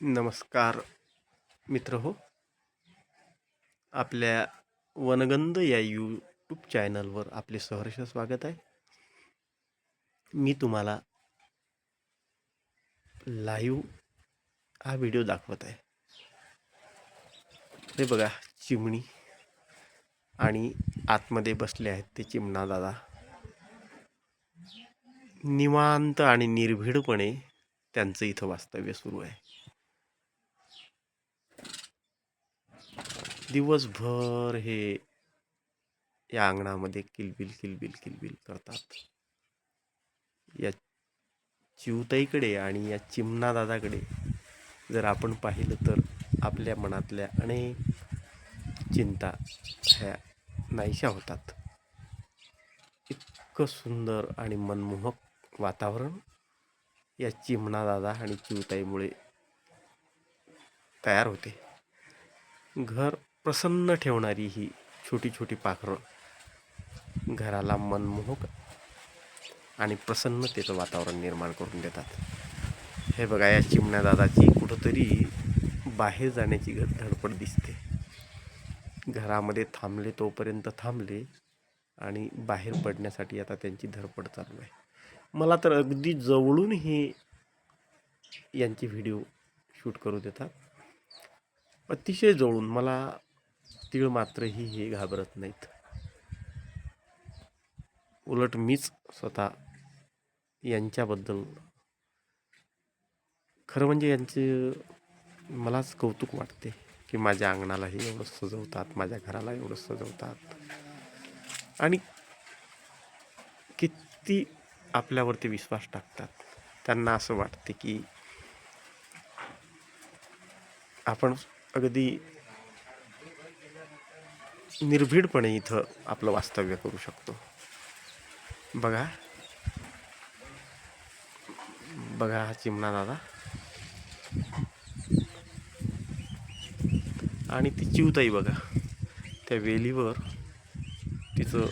नमस्कार मित्र हो. आपल्या वनगंध या यूट्यूब चॅनलवर आपले सहर्ष स्वागत आहे. मी तुम्हाला लाईव्ह हा व्हिडिओ दाखवत आहे. हे बघा, चिमणी आणि आतमध्ये बसले आहेत ते चिमणा दादा. निवांत आणि निर्भीडपणे त्यांचं इथं वास्तव्य सुरू आहे. दिवसभर हे या अंगणामध्ये किलबिल किलबिल किलबिल करतात. या चिवताईकडे आणि या चिमणा दादाकडे जर आपण पाहिलं तर आपल्या मनातल्या अनेक चिंता ह्या नाहीशा होतात. इतकं सुंदर आणि मनमोहक वातावरण या चिमणा दादा आणि चिवताईमुळे तयार होते. घर प्रसन्न ठेवणारी ही छोटी छोटी पाखरं घराला मनमोहक आणि प्रसन्नतेचं वातावरण निर्माण करून देतात. हे बघा, या चिमण्या दादाची कुठंतरी बाहेर जाण्याची धडपड दिसते. घरामध्ये थांबले तोपर्यंत थांबले आणि बाहेर पडण्यासाठी आता त्यांची धडपड चालू आहे. मला तर अगदी जवळून हे यांची व्हिडिओ शूट करू देतात. अतिशय जवळून. मला तीळ मात्रही हे घाबरत नाहीत. उलट मीच स्वतः यांच्याबद्दल खरं म्हणजे यांचे मलाच कौतुक वाटते की माझ्या अंगणालाही एवढं सजवतात, माझ्या घराला एवढं सजवतात आणि किती आपल्यावरती विश्वास टाकतात. त्यांना असं वाटते की आपण अगदी निर्भीडपणे इथं आपलं वास्तव्य करू शकतो. बघा बघा, हा चिमणा दादा आणि ती चिवताई बघा, त्या वेलीवर तिचं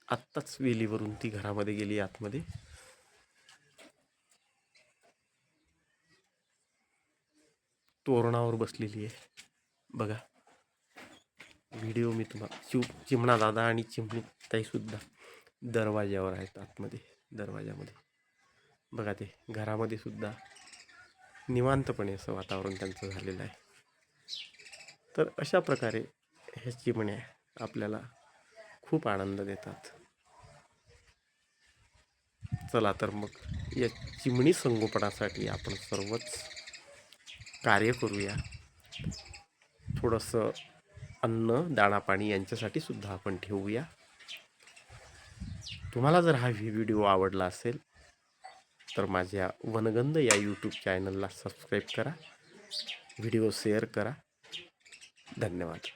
आत्ताच वेलीवरून ती घरामध्ये गेली आतमध्ये. तोरणावर बसलेली आहे. बघा व्हिडिओ मी तुम्हाला चिमणा दादा आणि चिमणी ताई सुद्धा दरवाज्यावर आहेत आतमध्ये. दरवाजामध्ये बघा, ते घरामध्ये सुद्धा निवांतपणे असं वातावरण त्यांचं झालेलं आहे. तर अशा प्रकारे ह्या चिमण्या आपल्याला खूप आनंद देतात. चला तर मग या चिमणी संगोपनासाठी आपण सर्वच कार्य करूया. थोडंसं अन्न, दाणा, पाणी यांच्यासाठी सुद्धा आपण ठेवूया. तुम्हाला जर हा व्हिडिओ आवडला असेल तर माझ्या वनगंध या यूट्यूब चॅनलला सबस्क्राईब करा, व्हिडिओ शेअर करा. धन्यवाद.